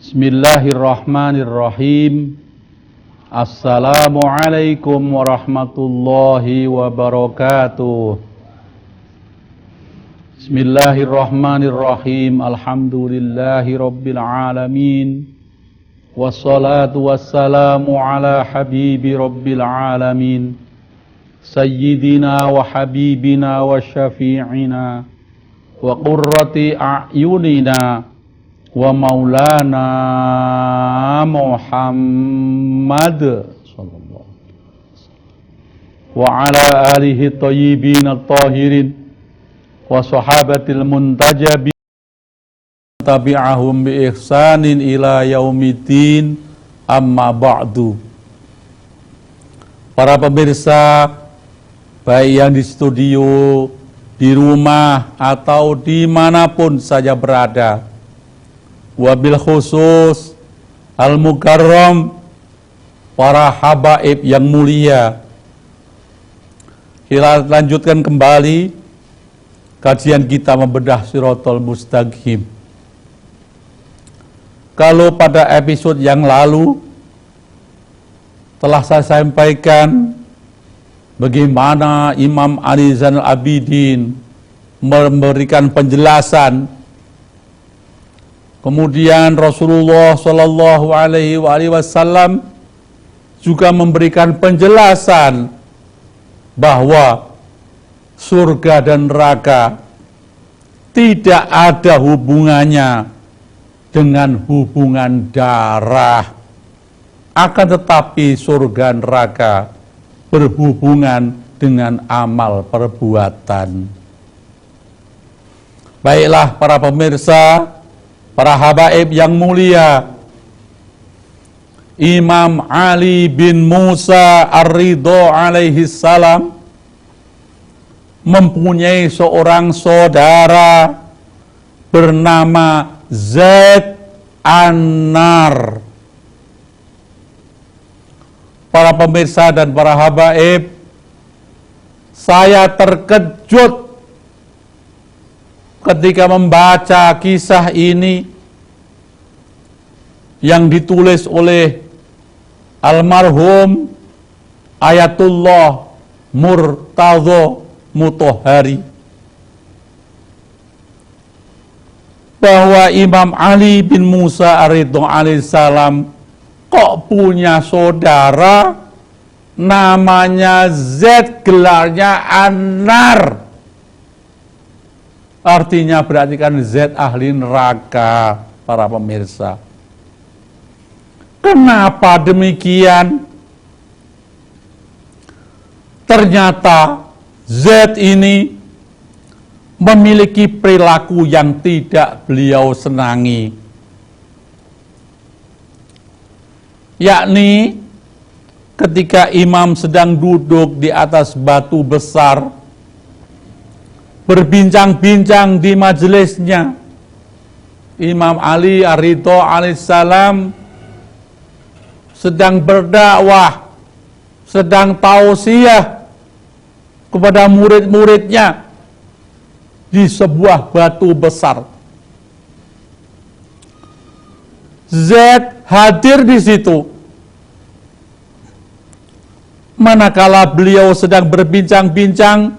Bismillahirrahmanirrahim. Assalamualaikum warahmatullahi wabarakatuh. Bismillahirrahmanirrahim. Alhamdulillahi rabbil alamin. Wassalatu wassalamu ala habibi rabbil alamin, Sayyidina wa habibina wa syafi'ina wa qurrati a'yunina wa maulana Muhammad sallallahu wa ala alihi thayyibin at-tahirin wa sahabatil muntajabin tabi'ahum bi ihsanin ila yaumiddin, amma ba'du. Para pemirsa, baik yang di studio, di rumah atau dimanapun saja berada, wabil khusus al-mukarram, para habaib yang mulia, kita lanjutkan kembali kajian kita membedah Shiratal Mustaqim. Kalau pada episode yang lalu telah saya sampaikan bagaimana Imam Ali Zainal Abidin memberikan penjelasan, kemudian Rasulullah Shallallahu Alaihi Wasallam juga memberikan penjelasan bahwa surga dan neraka tidak ada hubungannya dengan hubungan darah, akan tetapi surga dan neraka berhubungan dengan amal perbuatan. Baiklah para pemirsa, para habaib yang mulia, Imam Ali bin Musa Ar-Ridho alaihi salam mempunyai seorang saudara bernama Zaid An-Nar. Para pemirsa dan para habaib, saya terkejut ketika membaca kisah ini yang ditulis oleh almarhum Ayatullah Murtadho Mutahhari, bahwa Imam Ali bin Musa Ar-Ridho alaihissalam kok punya saudara namanya Z, gelarnya An-Nar. Artinya berarti kan Z ahli neraka, para pemirsa. Kenapa demikian? Ternyata Z ini memiliki perilaku yang tidak beliau senangi, yakni ketika imam sedang duduk di atas batu besar berbincang-bincang di majelisnya, Imam Ali Ar-Ridho alaihissalam sedang berdakwah, sedang tausiah kepada murid-muridnya di sebuah batu besar. Z hadir di situ. Manakala beliau sedang berbincang-bincang,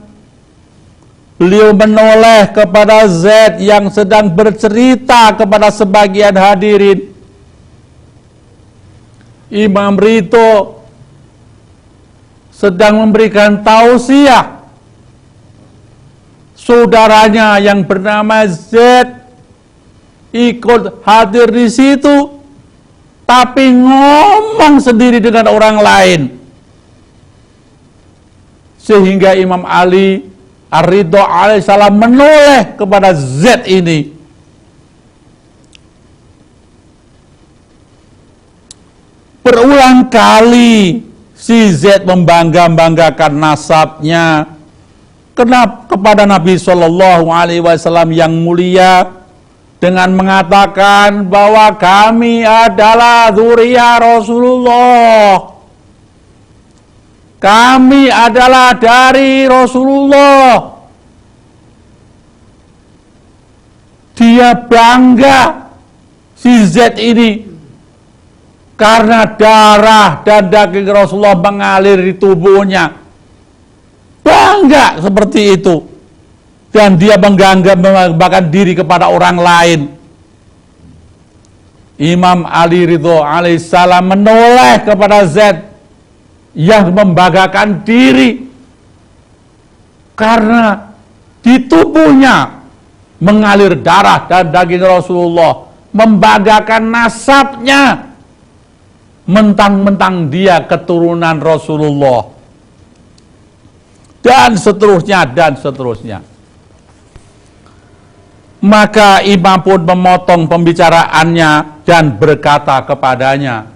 beliau menoleh kepada Z yang sedang bercerita kepada sebagian hadirin. Imam Ridho sedang memberikan tausiah. Saudaranya yang bernama Z ikut hadir di situ, tapi ngomong sendiri dengan orang lain. Sehingga Imam Ali Ar-Ridho alaihissalam menoleh kepada Z ini. Berulang kali si Z membangga-banggakan nasabnya kepada Nabi Shallallahu Alaihi Wasallam yang mulia dengan mengatakan bahwa kami adalah dzurriyyah Rasulullah, kami adalah dari Rasulullah. Dia bangga si Z ini karena darah dan daging Rasulullah mengalir di tubuhnya, bangga seperti itu, dan dia membanggakan diri kepada orang lain. Imam Ali Ridho alaihissalam menoleh kepada Z yang membanggakan diri karena di tubuhnya mengalir darah dan daging Rasulullah, membanggakan nasabnya, mentang-mentang dia keturunan Rasulullah, dan seterusnya dan seterusnya. Maka imam pun memotong pembicaraannya dan berkata kepadanya,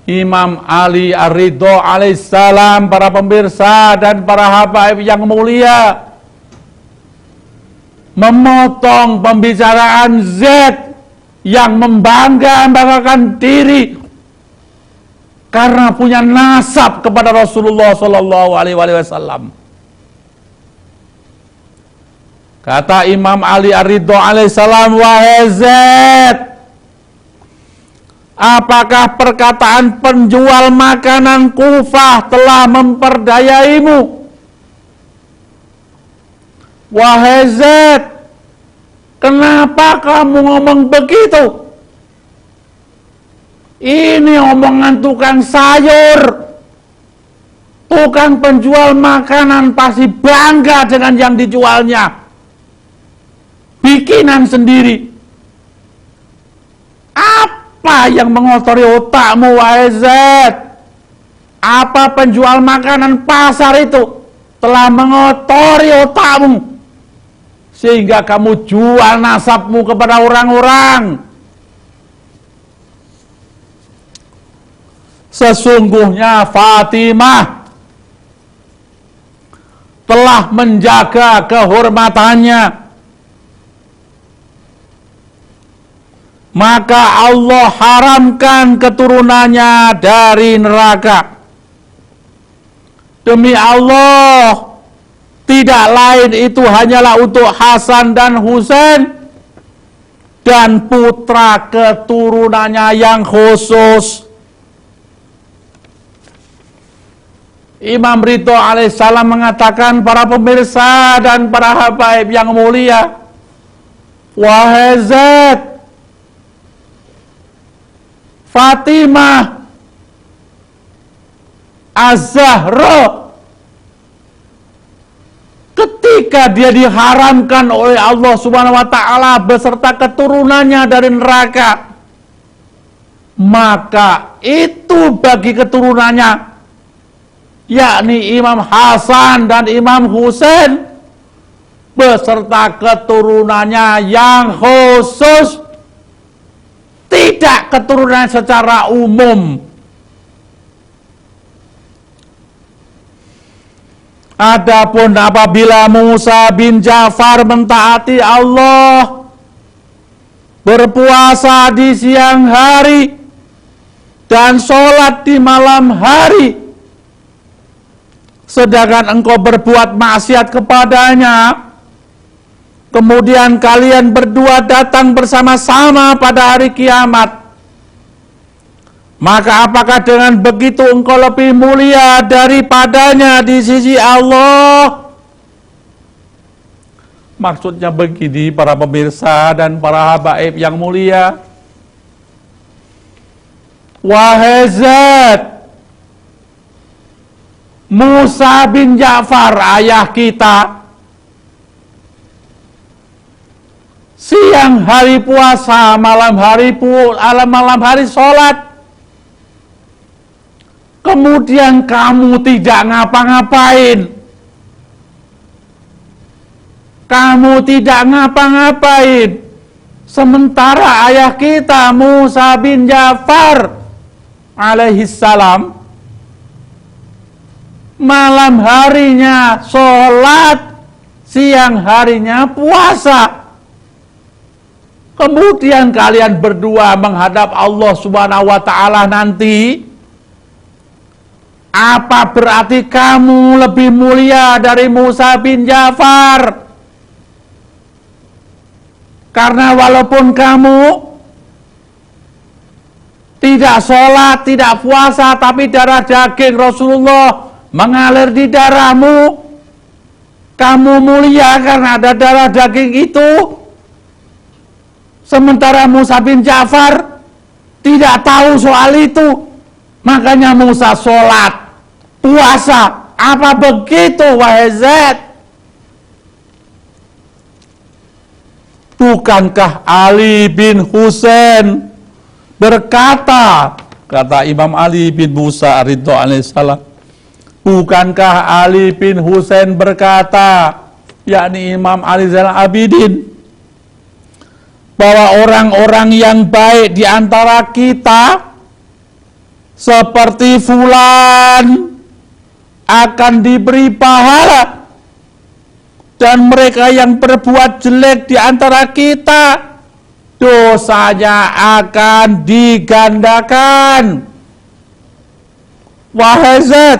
Imam Ali Ar-Ridho alaihissalam, para pemirsa dan para habaib yang mulia, memotong pembicaraan Z yang membanggakan diri karena punya nasab kepada Rasulullah Sallallahu Alaihi Wasallam. Kata Imam Ali Ar-Ridho alaihissalam, wahai Z, apakah perkataan penjual makanan Kufah telah memperdayaimu? Wahai Z, kenapa kamu ngomong begitu? Ini omongan tukang sayur. Tukang penjual makanan pasti bangga dengan yang dijualnya. Bikinan sendiri. Apa yang mengotori otakmu, wahai Z? Apa penjual makanan pasar itu telah mengotori otakmu sehingga kamu jual nasabmu kepada orang-orang? Sesungguhnya Fatimah telah menjaga kehormatannya, maka Allah haramkan keturunannya dari neraka. Demi Allah, tidak lain itu hanyalah untuk Hasan dan Husain dan putra keturunannya yang khusus. Imam Ridho alaihissalam mengatakan, para pemirsa dan para habaib yang mulia, wahai Z, Fatimah Az-Zahra ketika dia diharamkan oleh Allah Subhanahu wa taala beserta keturunannya dari neraka, maka itu bagi keturunannya, yakni Imam Hasan dan Imam Husain beserta keturunannya yang khusus, tidak keturunan secara umum. Adapun apabila Musa bin Ja'far mentaati Allah, berpuasa di siang hari dan sholat di malam hari, sedangkan engkau berbuat maksiat kepadanya, kemudian kalian berdua datang bersama-sama pada hari kiamat, maka apakah dengan begitu engkau lebih mulia daripadanya di sisi Allah? Maksudnya begini, para pemirsa dan para habaib yang mulia, wahai Zat, Musa bin Ja'far ayah kita siang hari puasa, malam hari sholat, kemudian kamu tidak ngapa-ngapain. Sementara ayah kita Musa bin Ja'far alaihissalam malam harinya sholat, siang harinya puasa. Kemudian kalian berdua menghadap Allah Subhanahu wa taala nanti. Apa berarti kamu lebih mulia dari Musa bin Ja'far? Karena walaupun kamu tidak sholat, tidak puasa, tapi darah daging Rasulullah mengalir di darahmu. Kamu mulia karena ada darah daging itu. Sementara Musa bin Ja'far tidak tahu soal itu. Makanya Musa sholat, puasa. Apa begitu, wahai Zaid? Bukankah Ali bin Husain berkata, kata Imam Ali bin Musa Ridho alaihissalam, bukankah Ali bin Husain berkata, yakni Imam Ali Zainal Abidin, bahwa orang-orang yang baik di antara kita seperti fulan akan diberi pahala, dan mereka yang berbuat jelek di antara kita dosanya akan digandakan. Wahai Zaid,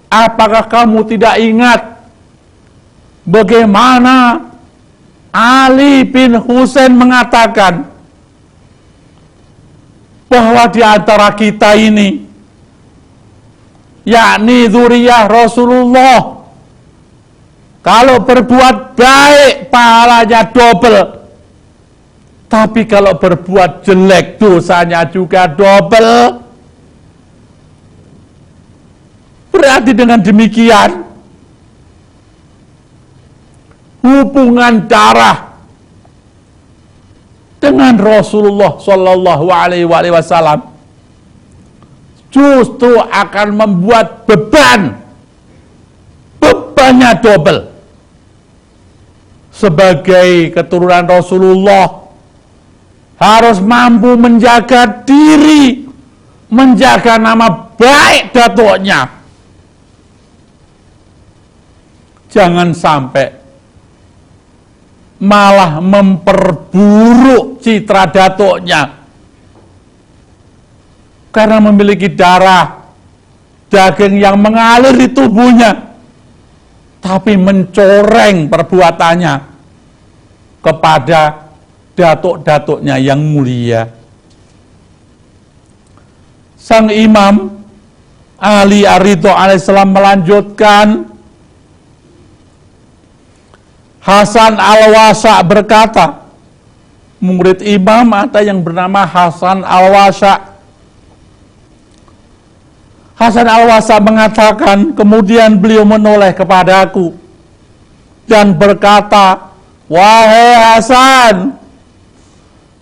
apakah kamu tidak ingat bagaimana Ali bin Husain mengatakan bahwa di antara kita ini, yakni dzurriyyah Rasulullah, kalau berbuat baik pahalanya double, tapi kalau berbuat jelek dosanya juga double. Berarti dengan demikian hubungan darah dengan Rasulullah Shallallahu Alaihi Wasallam justru akan membuat bebannya double. Sebagai keturunan Rasulullah harus mampu menjaga diri, menjaga nama baik datuknya. Jangan sampai malah memperburuk citra datuknya karena memiliki darah daging yang mengalir di tubuhnya, tapi mencoreng perbuatannya kepada datuk-datuknya yang mulia. Sang Imam Ali Ridho alaihissalam melanjutkan, Hasan Al-Wasa' berkata, murid Imam ada yang bernama Hasan Al-Wasa'. Hasan Al-Wasa' mengatakan, kemudian beliau menoleh kepadaku dan berkata, wahai Hasan,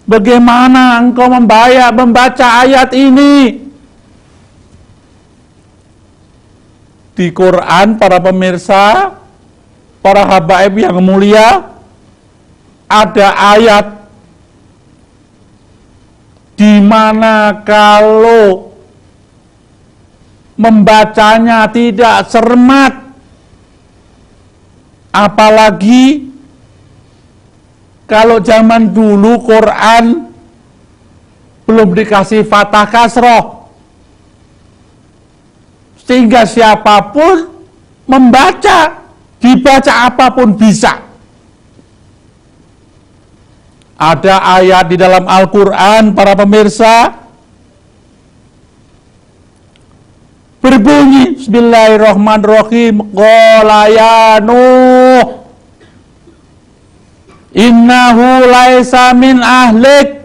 bagaimana engkau membaca ayat ini? Di Quran, para pemirsa, para habaib yang mulia, ada ayat di mana kalau membacanya tidak cermat, apalagi kalau zaman dulu Quran belum dikasih fathah kasroh, sehingga siapapun membaca, dibaca apapun bisa. Ada ayat di dalam Al-Quran, para pemirsa, berbunyi, Bismillahirrahmanirrahim, qala ya Nuh, innahu laisa min ahlik,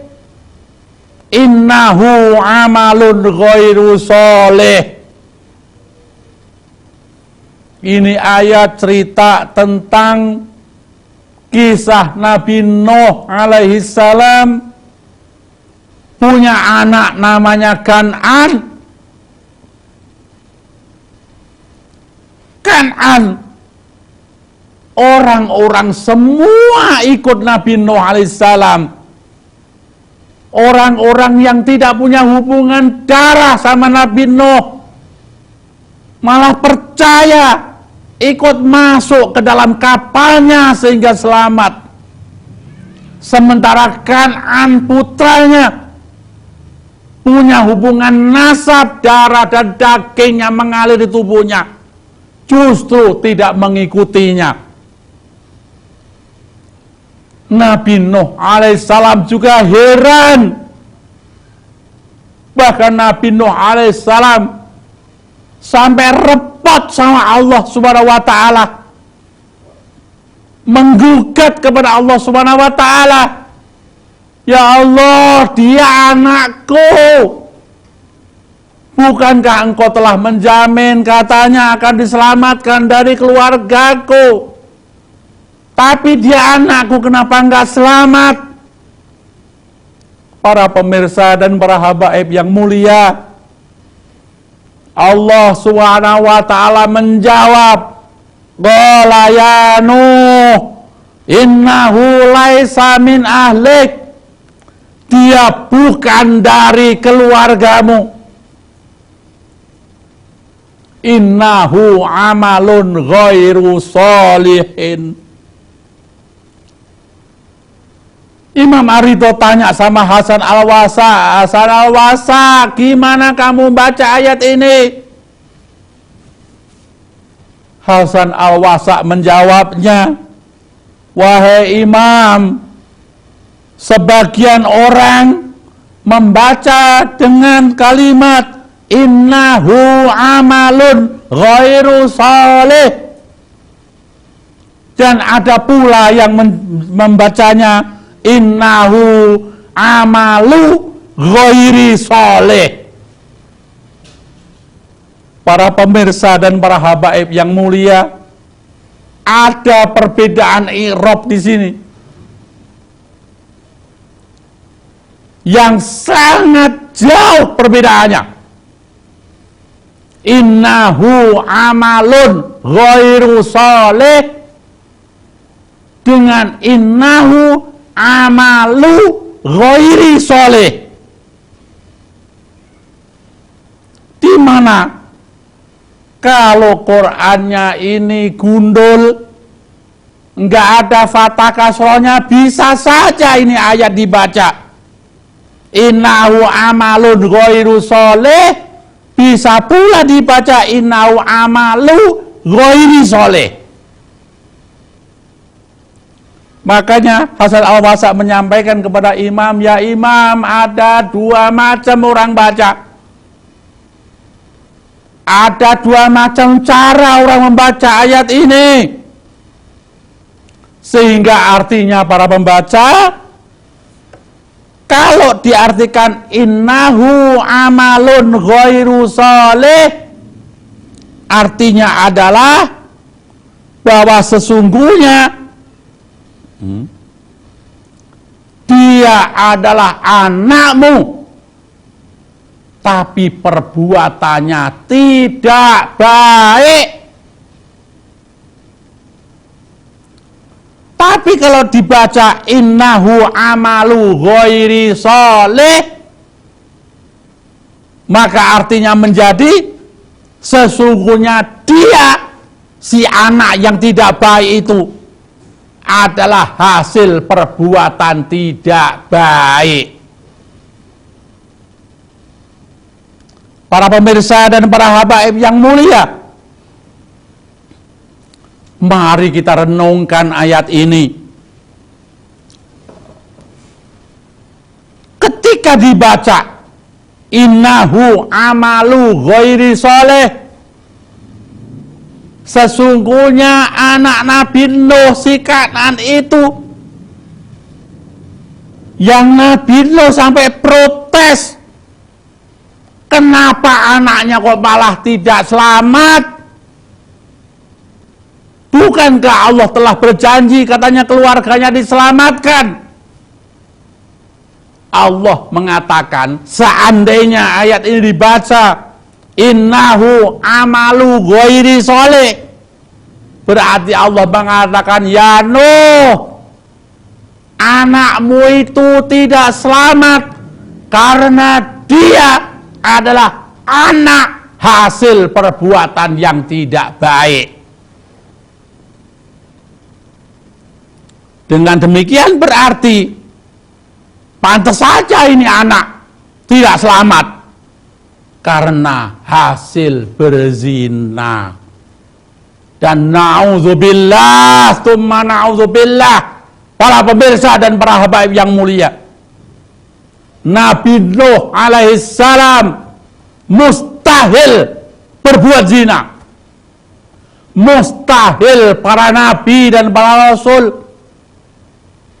innahu amalun ghairu sholih. Ini ayat cerita tentang kisah Nabi Nuh alaihi salam punya anak namanya Kan'an. Kan'an, orang-orang semua ikut Nabi Nuh alaihissalam. Orang-orang yang tidak punya hubungan darah sama Nabi Nuh malah percaya, ikut masuk ke dalam kapalnya sehingga selamat. Sementara Kan'an putranya punya hubungan nasab darah dan daging yang mengalir di tubuhnya, justru tidak mengikutinya. Nabi Nuh alaihissalam juga heran Bahkan Nabi Nuh alaihissalam sampai repot sama Allah subhanahu wa ta'ala, menggugat kepada Allah subhanahu wa ta'ala, ya Allah, dia anakku. Bukankah engkau telah menjamin katanya akan diselamatkan dari keluargaku? Tapi dia anakku, kenapa enggak selamat? Para pemirsa dan para habaib yang mulia, Allah subhanahu wa ta'ala menjawab, qala ya Nuh, innahu laisa min ahlik. Dia bukan dari keluargamu. Innahu amalun ghairu sholihin. Imam Ar-Ridho tanya sama Hasan Al-Wasa, Hasan Al-Wasa, gimana kamu baca ayat ini? Hasan Al-Wasa menjawabnya, wahai Imam, sebagian orang membaca dengan kalimat innahu amalun ghairu sholih, dan ada pula yang membacanya innahu amalu ghairi sholih. Para pemirsa dan para habaib yang mulia, ada perbedaan i'rab di sini yang sangat jauh perbedaannya. Innahu amalun ghairu sholih dengan innahu amalu ghairi sholih. Di mana kalau Qur'annya ini gundul, enggak ada fathah kasrohnya, bisa saja ini ayat dibaca innahu amalun ghairu sholih, bisa pula dibaca innahu amalu ghairi sholih. Makanya Hasan Al-Wasa menyampaikan kepada Imam, ya Imam, ada dua macam orang baca. Ada dua macam cara orang membaca ayat ini. Sehingga artinya para pembaca, kalau diartikan innahu amalun ghairu sholih, artinya adalah bahwa sesungguhnya dia adalah anakmu, tapi perbuatannya tidak baik. Tapi kalau dibaca innahu amalu ghairi sholih, maka artinya menjadi sesungguhnya dia, si anak yang tidak baik itu, adalah hasil perbuatan tidak baik. Para pemirsa dan para habaib yang mulia, mari kita renungkan ayat ini. Ketika dibaca innahu amalu ghairi sholih, sesungguhnya anak Nabi Nuh, si Kanan itu, yang Nabi Nuh sampai protes, kenapa anaknya kok malah tidak selamat? Bukankah Allah telah berjanji katanya keluarganya diselamatkan? Allah mengatakan, seandainya ayat ini dibaca innahu amalu ghairi sholih, berarti Allah mengatakan, ya Nuh, anakmu itu tidak selamat karena dia adalah anak hasil perbuatan yang tidak baik. Dengan demikian berarti pantas saja ini anak tidak selamat karena hasil berzina. Dan na'udzubillah, tsumma na'udzubillah, para pemirsa dan para habaib yang mulia, Nabi Nuh alaihissalam mustahil berbuat zina. Mustahil para nabi dan para rasul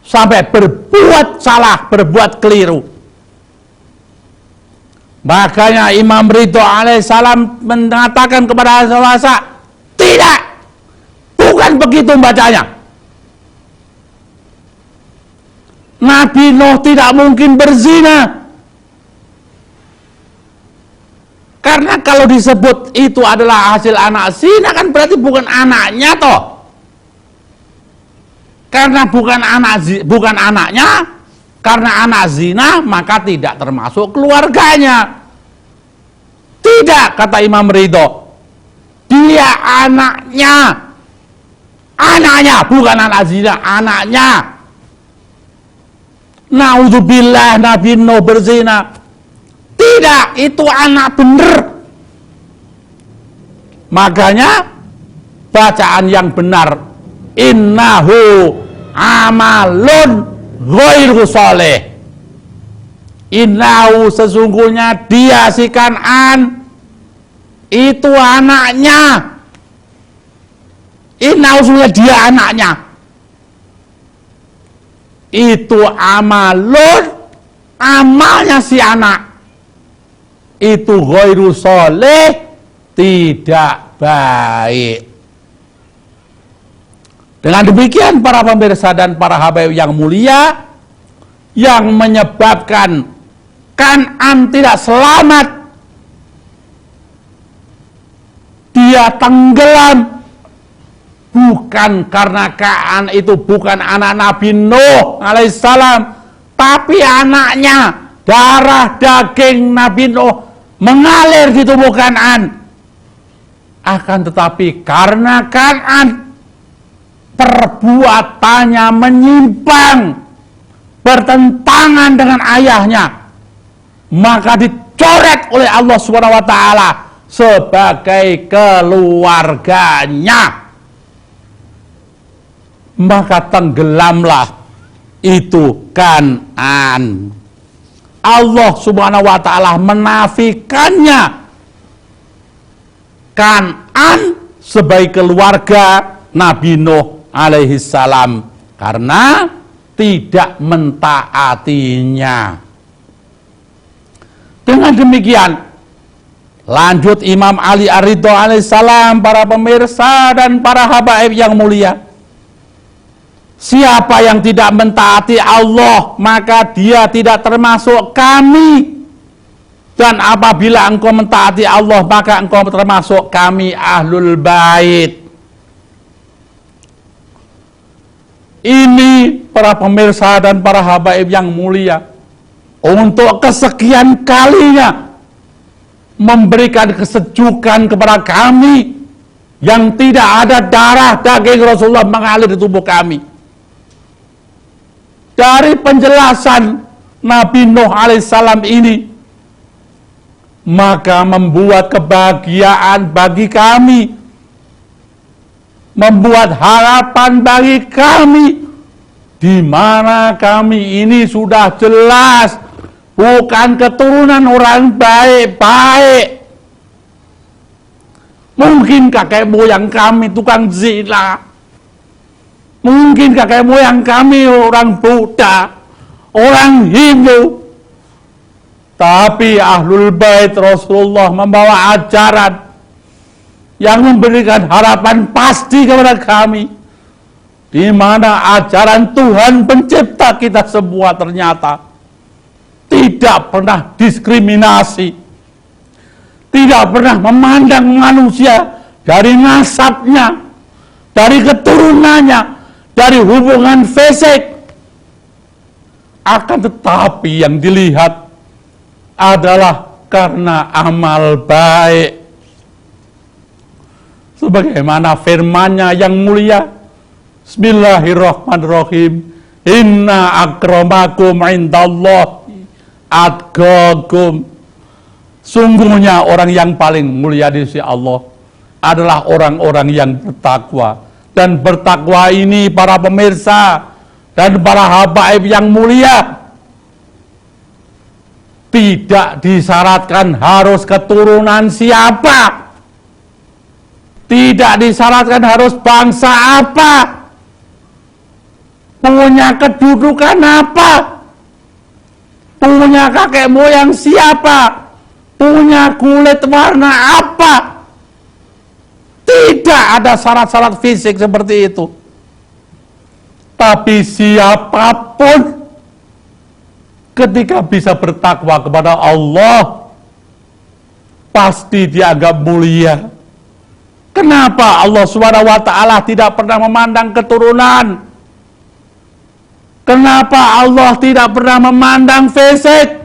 sampai berbuat salah, berbuat keliru. Makanya Imam Ridho alaihissalam mengatakan kepada Hafsa, tidak, bukan begitu bacanya. Nabi Nuh tidak mungkin berzina. Karena kalau disebut itu adalah hasil anak zina, kan berarti bukan anaknya toh. Karena bukan anaknya, karena anak zina, maka tidak termasuk keluarganya. Tidak, kata Imam Ridho. Dia anaknya, bukan anak zina, anaknya. Naudzubillah, Nabi Nuh berzina. Tidak, itu anak bener. Makanya bacaan yang benar, innahu amalun ghairu sholeh. Innahu, sesungguhnya dia si Kan'an itu anaknya. Innahu, sesungguhnya dia anaknya. Itu amalun, amalnya si anak itu ghairu sholeh, tidak baik. Dengan demikian para pemirsa dan para habaib yang mulia, yang menyebabkan Kan'an tidak selamat, dia tenggelam, bukan karena Kan'an itu bukan anak Nabi Nuh alaihissalam, tapi anaknya, darah daging Nabi Nuh mengalir di tubuh Kan'an. Akan tetapi karena Kan'an perbuatannya menyimpang, bertentangan dengan ayahnya, maka dicoret oleh Allah SWT sebagai keluarganya. Maka tenggelamlah itu Kan'an. Allah Subhanahu wa ta'ala menafikannya Kan'an sebagai keluarga Nabi Nuh alaihissalam karena tidak mentaatinya. Dengan demikian, lanjut Imam Ali Ar-Ridho alaihissalam, para pemirsa dan para habaib yang mulia. Siapa yang tidak mentaati Allah, maka dia tidak termasuk kami. Dan apabila engkau mentaati Allah, maka engkau termasuk kami Ahlul Bait. Ini para pemirsa dan para habaib yang mulia, untuk kesekian kalinya memberikan kesejukan kepada kami yang tidak ada darah daging Rasulullah mengalir di tubuh kami. Dari penjelasan Nabi Nuh alaihissalam ini, maka membuat kebahagiaan bagi kami, membuat harapan bagi kami, di mana kami ini sudah jelas bukan keturunan orang baik-baik. Mungkin kakek moyang kami tukang zina, mungkin kakek moyang kami orang Buddha, orang Hindu. Tapi Ahlul Bait Rasulullah membawa ajaran yang memberikan harapan pasti kepada kami, di mana ajaran Tuhan pencipta kita semua ternyata tidak pernah diskriminasi, tidak pernah memandang manusia dari nasabnya, dari keturunannya, dari hubungan fisik. Akan tetapi yang dilihat adalah karena amal baik. Sebagaimana firman-Nya yang mulia, Bismillahirrahmanirrahim, inna akramakum indallahi atqakum. Sungguhnya orang yang paling mulia di sisi Allah adalah orang-orang yang bertakwa. Dan bertakwa ini para pemirsa dan para habaib yang mulia, Tidak disyaratkan harus keturunan siapa. Tidak disyaratkan harus bangsa apa. Punya kedudukan apa. Punya kakek moyang siapa. Punya kulit warna apa. Tidak ada syarat-syarat fisik seperti itu. Tapi siapapun ketika bisa bertakwa kepada Allah, pasti dianggap mulia. Kenapa Allah Subhanahu wa Ta'ala tidak pernah memandang keturunan? Kenapa Allah tidak pernah memandang fisik?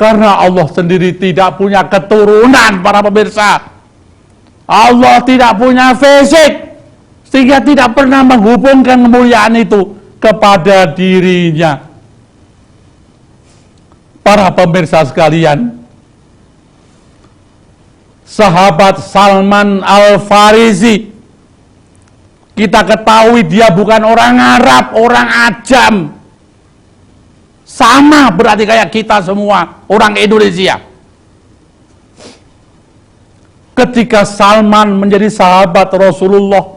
Karena Allah sendiri tidak punya keturunan, para pemirsa. Allah tidak punya fisik, sehingga tidak pernah menghubungkan kemuliaan itu kepada dirinya. Para pemirsa sekalian, sahabat Salman Al-Farisi, kita ketahui dia bukan orang Arab, orang Ajam. Sama berarti kayak kita semua, orang Indonesia. Ketika Salman menjadi sahabat Rasulullah,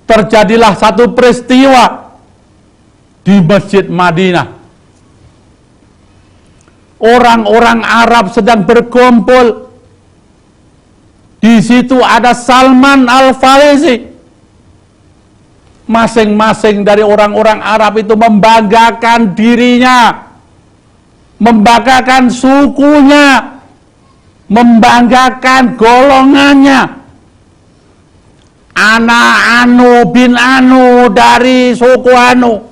terjadilah satu peristiwa di Masjid Madinah. Orang-orang Arab sedang berkumpul. Di situ ada Salman Al-Farisi. Masing-masing dari orang-orang Arab itu membanggakan dirinya, membanggakan sukunya, membanggakan golongannya. Anak anu bin anu dari suku anu.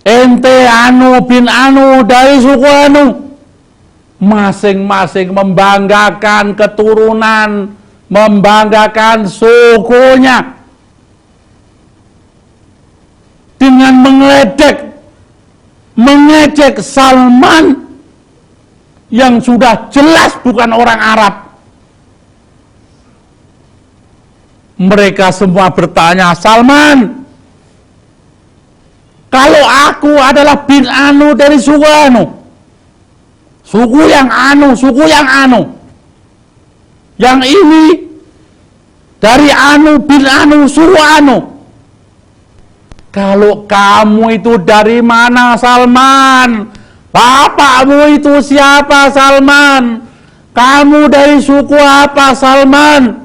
Ente anu bin anu dari suku anu. Masing-masing membanggakan keturunan, membanggakan sukunya. Dengan mengejek Salman yang sudah jelas bukan orang Arab. Mereka semua bertanya, Salman, kalau aku adalah bin anu dari suku anu, suku yang anu, yang ini dari anu bin anu, suku anu. Kalau kamu itu dari mana, Salman? Bapakmu itu siapa, Salman? Kamu dari suku apa, Salman?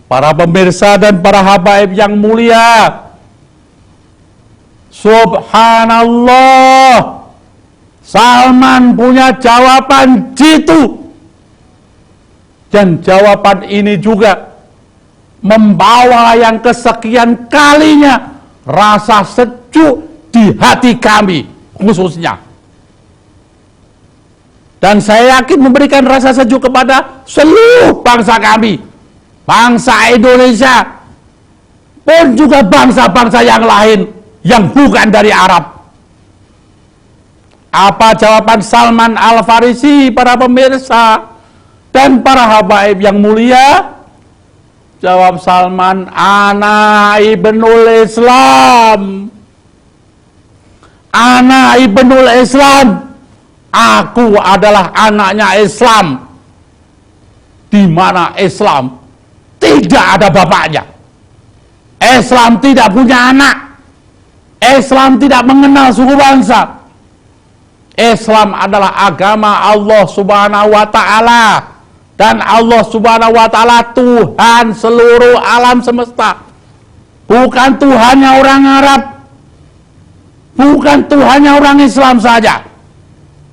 Para pemirsa dan para habaib yang mulia, subhanallah, Salman punya jawaban jitu. Dan jawaban ini juga membawa yang kesekian kalinya rasa sejuk di hati kami khususnya. Dan saya yakin memberikan rasa sejuk kepada seluruh bangsa kami, bangsa Indonesia, pun juga bangsa-bangsa yang lain yang bukan dari Arab. Apa jawaban Salman Al-Farisi, para pemirsa dan para habaib yang mulia? Jawab Salman, ana ibnul Islam. Ana ibnul Islam. Aku adalah anaknya Islam. Di mana Islam tidak ada bapaknya. Islam tidak punya anak. Islam tidak mengenal suku bangsa. Islam adalah agama Allah Subhanahu wa Ta'ala. Dan Allah Subhanahu wa Ta'ala Tuhan seluruh alam semesta. Bukan Tuhannya orang Arab, bukan Tuhannya orang Islam saja,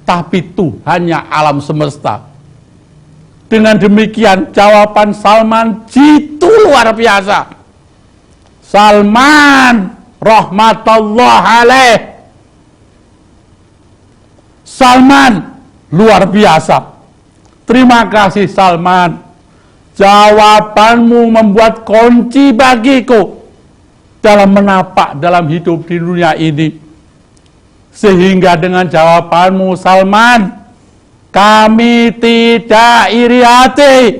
tapi Tuhannya alam semesta. Dengan demikian jawaban Salman jitu luar biasa. Salman rahmatullah alaih, Salman luar biasa. Terima kasih Salman. Jawabanmu membuat kunci bagiku dalam menapak dalam hidup di dunia ini. Sehingga dengan jawabanmu Salman, kami tidak iri hati,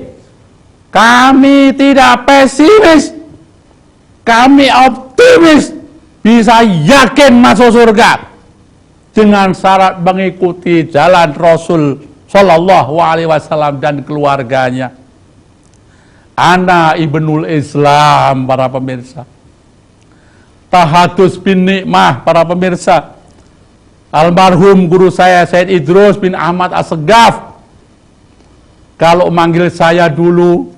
kami tidak pesimis, kami optimis bisa yakin masuk surga dengan syarat mengikuti jalan Rasul Shallallahu Alaihi Wasallam dan keluarganya. Ana ibnul Islam, para pemirsa. Tahadus bin Nikmah, para pemirsa. Almarhum guru saya Said Idrus bin Ahmad Assegaf, kalau manggil saya dulu,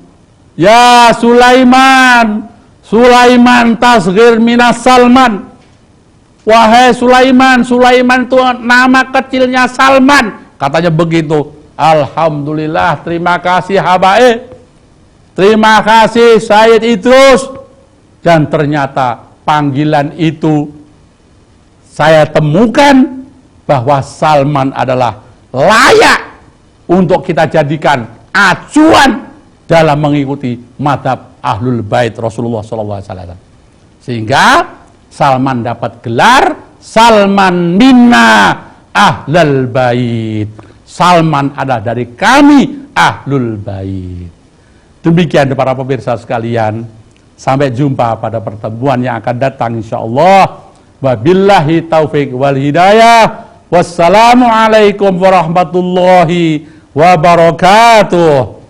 ya Sulaiman, Sulaiman tasghir minas Salman. Wahai Sulaiman, Sulaiman itu nama kecilnya Salman. Katanya begitu. Alhamdulillah, terima kasih Habaib. Terima kasih Said Idrus. Dan ternyata panggilan itu saya temukan bahwa Salman adalah layak untuk kita jadikan acuan dalam mengikuti madhab Ahlul Bait Rasulullah SAW. Sehingga Salman dapat gelar Salman minna Ahlul Bait. Salman adalah dari kami Ahlul Bait. Demikian para pemirsa sekalian. Sampai jumpa pada pertemuan yang akan datang insyaallah. Wabillahi taufik wal hidayah. Wassalamualaikum warahmatullahi wabarakatuh.